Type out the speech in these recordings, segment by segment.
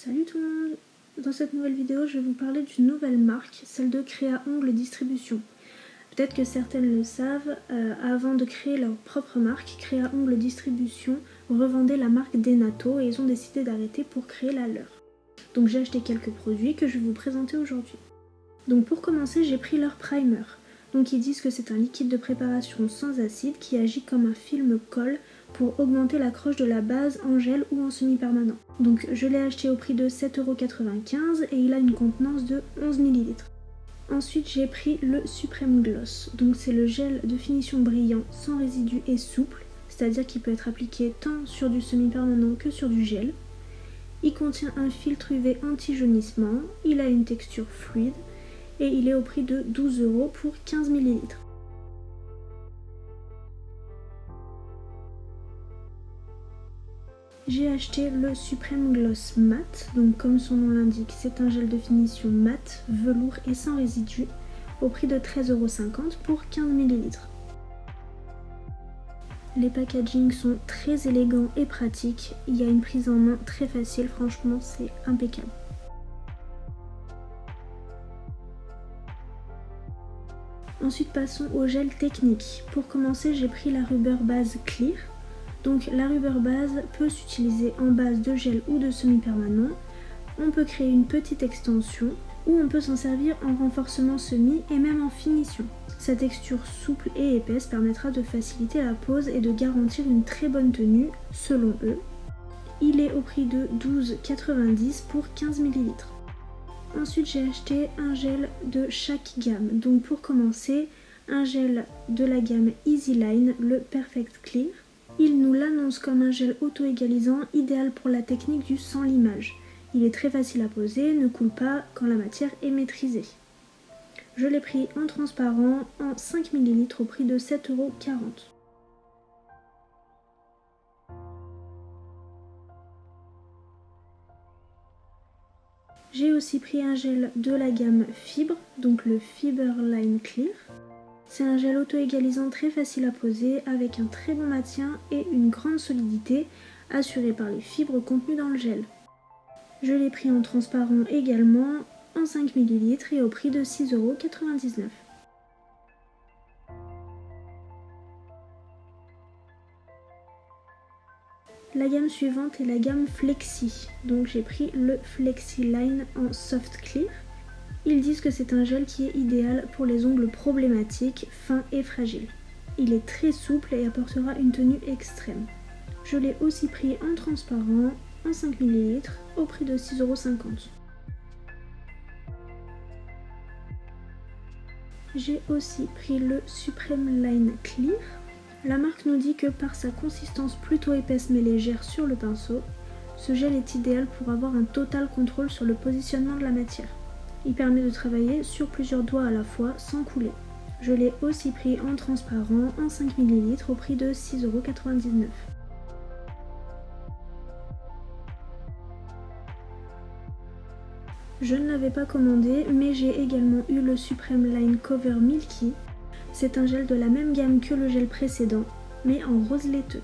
Salut tout le monde! Dans cette nouvelle vidéo, je vais vous parler d'une nouvelle marque, celle de Créa Ongles Distribution. Peut-être que certaines le savent, avant de créer leur propre marque, Créa Ongles Distribution revendait la marque Denato et ils ont décidé d'arrêter pour créer la leur. Donc j'ai acheté quelques produits que je vais vous présenter aujourd'hui. Donc pour commencer, j'ai pris leur primer. Donc ils disent que c'est un liquide de préparation sans acide qui agit comme un film colle pour augmenter l'accroche de la base en gel ou en semi-permanent. Donc je l'ai acheté au prix de 7,95€ et il a une contenance de 11 ml. Ensuite j'ai pris le Supreme Gloss. Donc c'est le gel de finition brillant sans résidus et souple, c'est-à-dire qu'il peut être appliqué tant sur du semi-permanent que sur du gel. Il contient un filtre UV anti-jaunissement, il a une texture fluide et il est au prix de 12€ pour 15 ml. J'ai acheté le Supreme Gloss Matte, donc comme son nom l'indique, c'est un gel de finition mat, velours et sans résidus, au prix de 13,50€ pour 15 ml. Les packagings sont très élégants et pratiques, il y a une prise en main très facile, franchement c'est impeccable. Ensuite passons au gel technique. Pour commencer, j'ai pris la Rubber Base Clear. Donc la Rubber Base peut s'utiliser en base de gel ou de semi-permanent. On peut créer une petite extension ou on peut s'en servir en renforcement semi et même en finition. Sa texture souple et épaisse permettra de faciliter la pose et de garantir une très bonne tenue selon eux. Il est au prix de 12,90€ pour 15 ml. Ensuite j'ai acheté un gel de chaque gamme. Donc pour commencer, un gel de la gamme Easy Line, le Perfect Clear. Il nous l'annonce comme un gel auto-égalisant idéal pour la technique du sans limage. Il est très facile à poser, ne coule pas quand la matière est maîtrisée. Je l'ai pris en transparent en 5 ml au prix de 7,40€. J'ai aussi pris un gel de la gamme Fibre, donc le Fiber Line Clear. C'est un gel auto-égalisant très facile à poser avec un très bon maintien et une grande solidité assurée par les fibres contenues dans le gel. Je l'ai pris en transparent également en 5 ml et au prix de 6,99€. La gamme suivante est la gamme Flexi. Donc j'ai pris le Flexi Line en Soft Clear. Ils disent que c'est un gel qui est idéal pour les ongles problématiques, fins et fragiles. Il est très souple et apportera une tenue extrême. Je l'ai aussi pris en transparent, en 5 ml, au prix de 6,50€. J'ai aussi pris le Supreme Line Clear. La marque nous dit que par sa consistance plutôt épaisse mais légère sur le pinceau, ce gel est idéal pour avoir un total contrôle sur le positionnement de la matière. Il permet de travailler sur plusieurs doigts à la fois sans couler. Je l'ai aussi pris en transparent en 5 ml au prix de 6,99€. Je ne l'avais pas commandé, mais j'ai également eu le Supreme Line Cover Milky. C'est un gel de la même gamme que le gel précédent, mais en rose laiteux.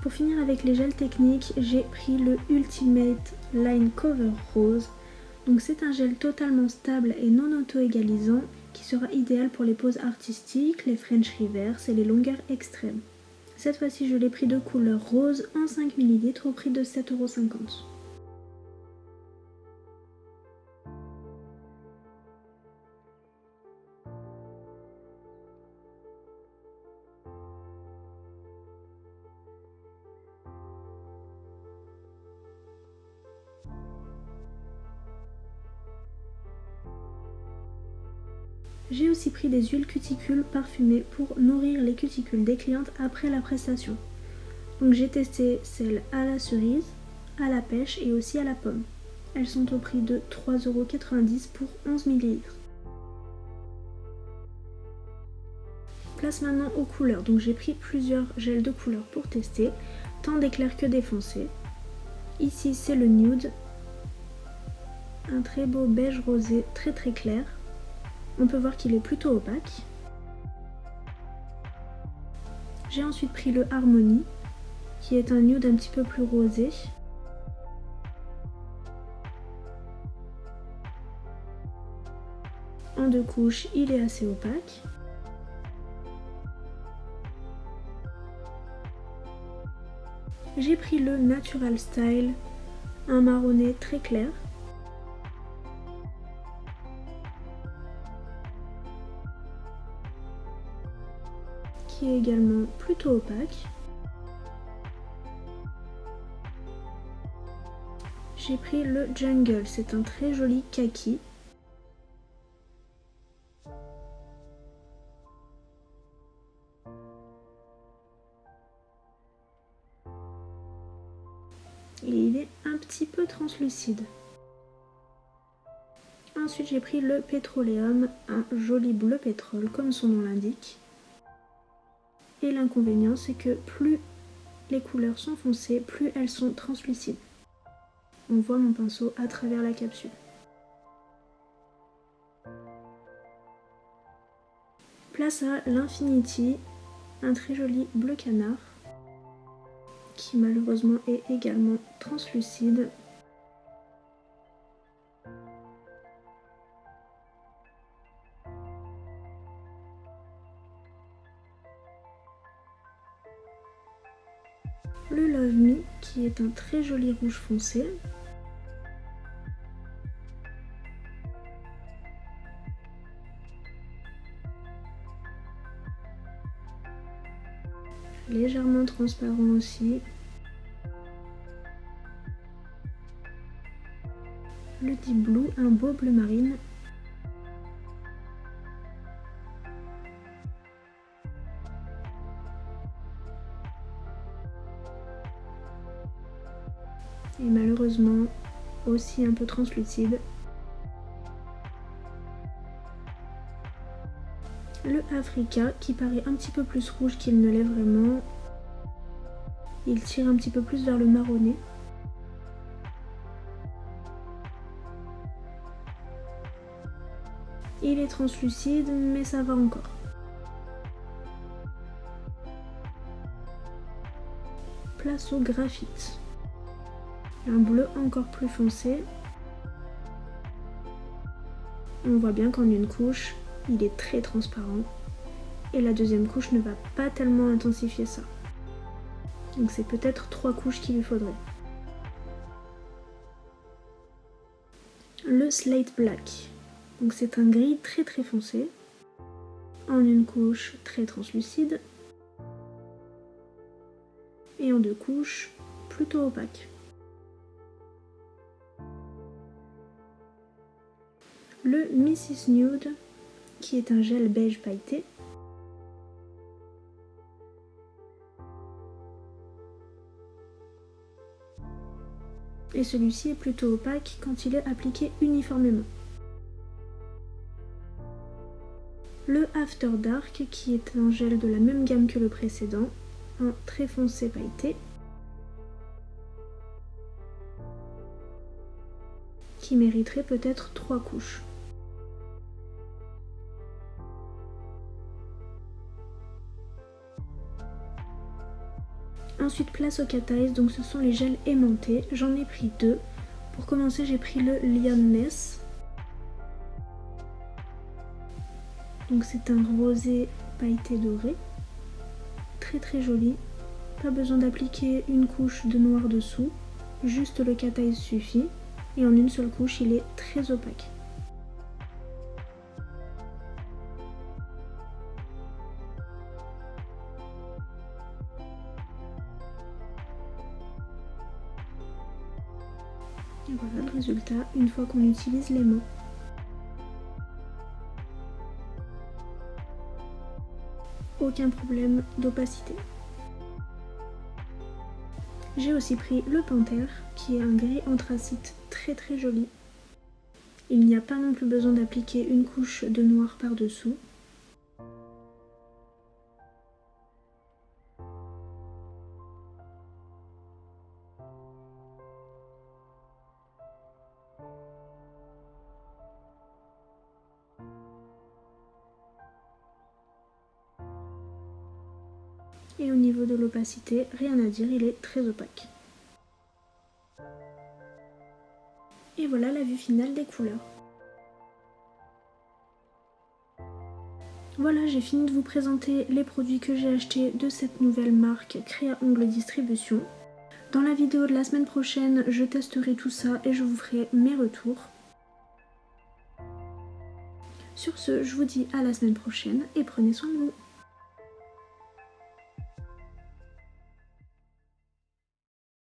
Pour finir avec les gels techniques, j'ai pris le Ultimate Line Cover Rose. Donc c'est un gel totalement stable et non auto-égalisant qui sera idéal pour les poses artistiques, les French reverse et les longueurs extrêmes. Cette fois-ci je l'ai pris de couleur rose en 5 ml au prix de 7,50€. J'ai aussi pris des huiles cuticules parfumées pour nourrir les cuticules des clientes après la prestation. Donc j'ai testé celles à la cerise, à la pêche et aussi à la pomme. Elles sont au prix de 3,90€ pour 11 ml. Place maintenant aux couleurs. Donc j'ai pris plusieurs gels de couleurs pour tester, tant d'éclairs que des foncés. Ici c'est le nude, un très beau beige rosé très clair. On peut voir qu'il est plutôt opaque. J'ai ensuite pris le Harmony, qui est un nude un petit peu plus rosé. En 2 couches, il est assez opaque. J'ai pris le Natural Style, un marronné très clair. Qui est également plutôt opaque. J'ai pris le Jungle, c'est un très joli kaki. Et il est un petit peu translucide. Ensuite j'ai pris le Petroleum, un joli bleu pétrole comme son nom l'indique. Et l'inconvénient c'est que plus les couleurs sont foncées, plus elles sont translucides. On voit mon pinceau à travers la capsule. Place à l'Infinity, un très joli bleu canard qui malheureusement est également translucide. Le Love Me qui est un très joli rouge foncé. Légèrement transparent aussi. Le Deep Blue, un beau bleu marine. Et malheureusement aussi un peu translucide. Le Africa qui paraît un petit peu plus rouge qu'il ne l'est vraiment. Il tire un petit peu plus vers le marronné. Il est translucide mais ça va encore. Place au graphite. Un bleu encore plus foncé. On voit bien qu'en une couche, il est très transparent. Et la deuxième couche ne va pas tellement intensifier ça. Donc c'est peut-être 3 couches qu'il lui faudrait. Le Slate Black. Donc c'est un gris très foncé. En une couche très translucide. Et en 2 couches plutôt opaque. Le Mrs Nude qui est un gel beige pailleté. Et celui-ci est plutôt opaque quand il est appliqué uniformément. Le After Dark qui est un gel de la même gamme que le précédent, un très foncé pailleté, qui mériterait peut-être 3 couches. Ensuite place au cat eyes, donc ce sont les gels aimantés, j'en ai pris 2. Pour commencer j'ai pris le Lioness. Donc c'est un rosé pailleté doré, très joli. Pas besoin d'appliquer une couche de noir dessous, juste le cat eyes suffit. Et en une seule couche il est très opaque. Et voilà le résultat une fois qu'on utilise l'aimant. Aucun problème d'opacité. J'ai aussi pris le Panthère qui est un gris anthracite très joli. Il n'y a pas non plus besoin d'appliquer une couche de noir par dessous. Et au niveau de l'opacité, rien à dire, il est très opaque. Et voilà la vue finale des couleurs. Voilà, j'ai fini de vous présenter les produits que j'ai achetés de cette nouvelle marque Créa Ongles Distribution. Dans la vidéo de la semaine prochaine, je testerai tout ça et je vous ferai mes retours. Sur ce, je vous dis à la semaine prochaine et prenez soin de vous.